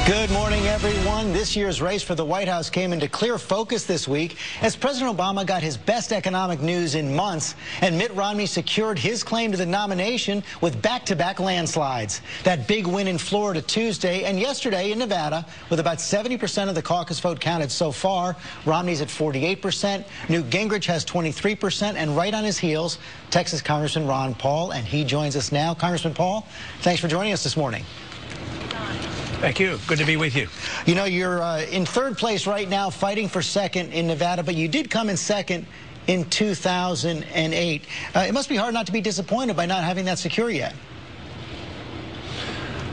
Good morning, everyone. This year's race for the White House came into clear focus this week as President Obama got his best economic news in months, and Mitt Romney secured his claim to the nomination with back-to-back landslides. That big win in Florida Tuesday and yesterday in Nevada, with about 70% of the caucus vote counted so far. Romney's at 48%, Newt Gingrich has 23%, and right on his heels, Texas Congressman Ron Paul, and he joins us now. Congressman Paul, thanks for joining us this morning. Thank you. Good to be with you. You know, you're in third place right now, fighting for second in Nevada, but you did come in second in 2008. It must be hard not to be disappointed by not having that secure yet.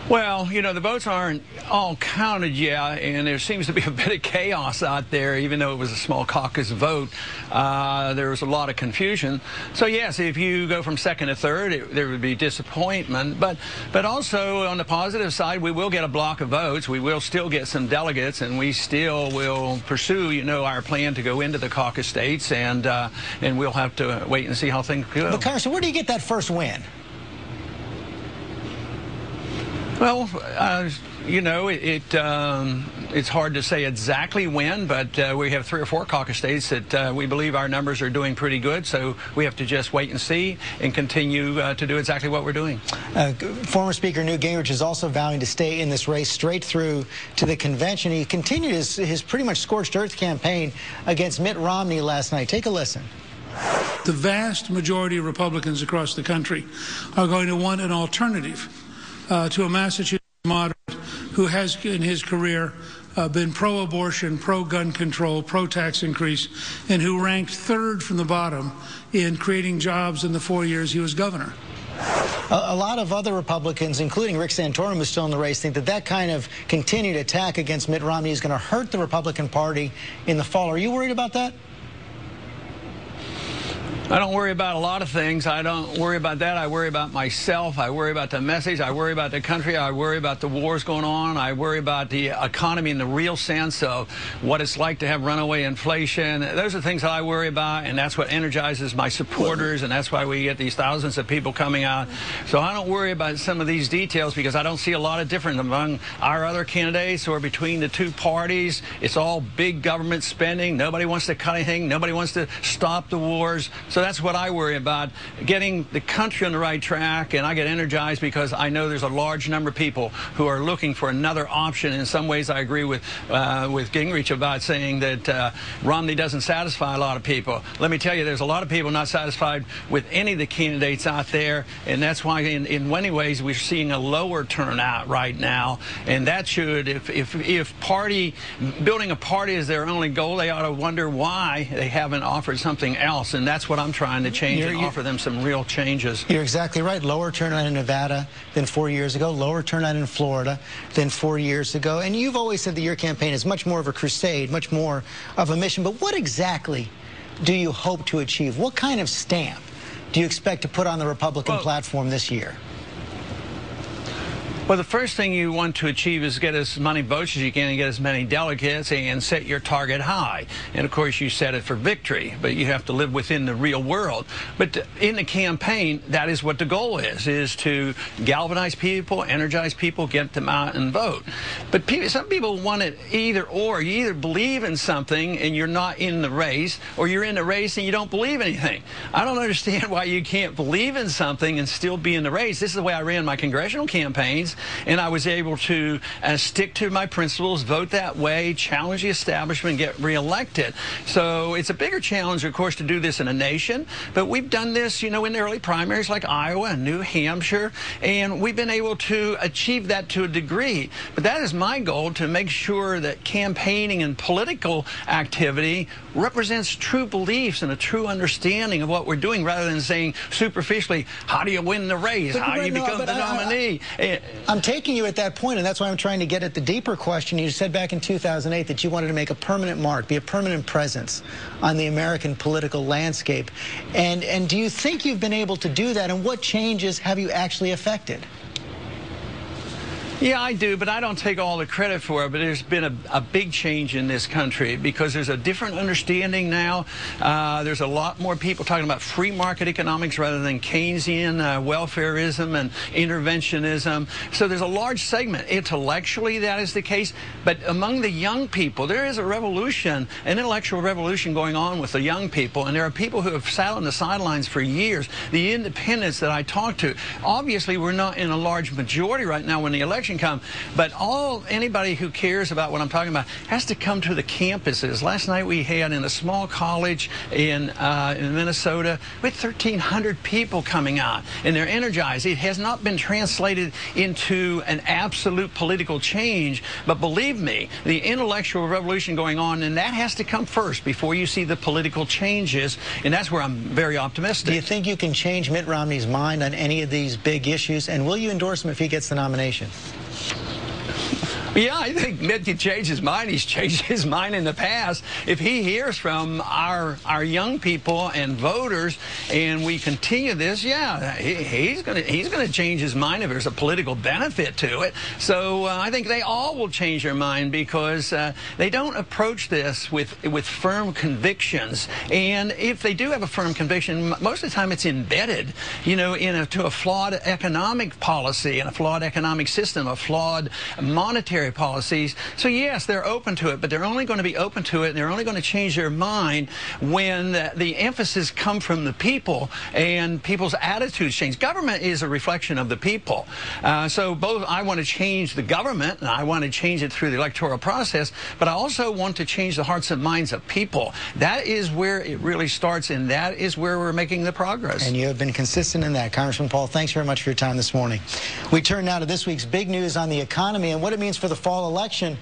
Well, you know, the votes aren't all counted yet, and there seems to be a bit of chaos out there, even though it was a small caucus vote. There was a lot of confusion. So, yes, if you go from second to third, there would be disappointment. But also, on the positive side, we will get a block of votes. We will still get some delegates, and we still will pursue, you know, our plan to go into the caucus states, and we'll have to wait and see how things go. But, Congressman, where do you get that first win? Well, you know, it's hard to say exactly when, but we have 3 or 4 caucus states that we believe our numbers are doing pretty good, so we have to just wait and see and continue to do exactly what we're doing. Former Speaker Newt Gingrich is also vowing to stay in this race straight through to the convention. He continued his pretty much scorched earth campaign against Mitt Romney last night. Take a listen. The vast majority of Republicans across the country are going to want an alternative to a Massachusetts moderate who has in his career been pro-abortion, pro-gun control, pro-tax increase, and who ranked 3rd from the bottom in creating jobs in the 4 years he was governor. A lot of other Republicans, including Rick Santorum, who's still in the race, think that that kind of continued attack against Mitt Romney is going to hurt the Republican Party in the fall. Are you worried about that? I don't worry about a lot of things. I don't worry about that. I worry about myself. I worry about the message. I worry about the country. I worry about the wars going on. I worry about the economy in the real sense of what it's like to have runaway inflation. Those are things that I worry about, and that's what energizes my supporters, and that's why we get these thousands of people coming out. So I don't worry about some of these details because I don't see a lot of difference among our other candidates or between the two parties. It's all big government spending. Nobody wants to cut anything. Nobody wants to stop the wars. So that's what I worry about, getting the country on the right track, and I get energized because I know there's a large number of people who are looking for another option. In some ways, I agree with Gingrich about saying that Romney doesn't satisfy a lot of people. Let me tell you, there's a lot of people not satisfied with any of the candidates out there, and that's why in many ways we're seeing a lower turnout right now. And that should, if building a party is their only goal, they ought to wonder why they haven't offered something else, and that's what I'm trying to change and offer them some real changes. You're exactly right. Lower turnout in Nevada than 4 years ago, lower turnout in Florida than 4 years ago. And you've always said that your campaign is much more of a crusade, much more of a mission. But what exactly do you hope to achieve? What kind of stamp do you expect to put on the Republican platform this year? Well, the first thing you want to achieve is get as many votes as you can and get as many delegates and set your target high. And, of course, you set it for victory, but you have to live within the real world. But in the campaign, that is what the goal is to galvanize people, energize people, get them out and vote. But some people want it either or. You either believe in something and you're not in the race, or you're in the race and you don't believe anything. I don't understand why you can't believe in something and still be in the race. This is the way I ran my congressional campaigns. And I was able to stick to my principles, vote that way, challenge the establishment, get reelected. So it's a bigger challenge, of course, to do this in a nation. But we've done this, you know, in the early primaries like Iowa and New Hampshire, and we've been able to achieve that to a degree. But that is my goal, to make sure that campaigning and political activity represents true beliefs and a true understanding of what we're doing, rather than saying superficially, how do you win the race? How do you become the nominee? I'm taking you at that point, and that's why I'm trying to get at the deeper question. You said back in 2008 that you wanted to make a permanent mark, be a permanent presence on the American political landscape. And do you think you've been able to do that, and what changes have you actually effected? Yeah, I do, but I don't take all the credit for it. But there's been a big change in this country because there's a different understanding now. There's a lot more people talking about free market economics rather than Keynesian welfareism and interventionism. So there's a large segment. Intellectually, that is the case. But among the young people, there is a revolution, an intellectual revolution going on with the young people. And there are people who have sat on the sidelines for years. The independents that I talk to, obviously we're not in a large majority right now when the election comes, but anybody who cares about what I'm talking about has to come to the campuses. Last night we had in a small college in Minnesota, we had 1,300 people coming out, and they're energized. It has not been translated into an absolute political change, but believe me, the intellectual revolution going on, and that has to come first before you see the political changes, and that's where I'm very optimistic. Do you think you can change Mitt Romney's mind on any of these big issues, and will you endorse him if he gets the nomination? Yeah, I think Mitt can change his mind. He's changed his mind in the past. If he hears from our young people and voters, and we continue this, yeah, he's gonna change his mind if there's a political benefit to it. So I think they all will change their mind because they don't approach this with firm convictions. And if they do have a firm conviction, most of the time it's embedded, you know, to a flawed economic policy and a flawed economic system, a flawed monetary policies. So yes, they're open to it, but they're only going to be open to it, and they're only going to change their mind when the emphasis comes from the people and people's attitudes change. Government is a reflection of the people. So both I want to change the government, and I want to change it through the electoral process, but I also want to change the hearts and minds of people. That is where it really starts, and that is where we're making the progress. And you have been consistent in that. Congressman Paul, thanks very much for your time this morning. We turn now to this week's big news on the economy and what it means for the fall election.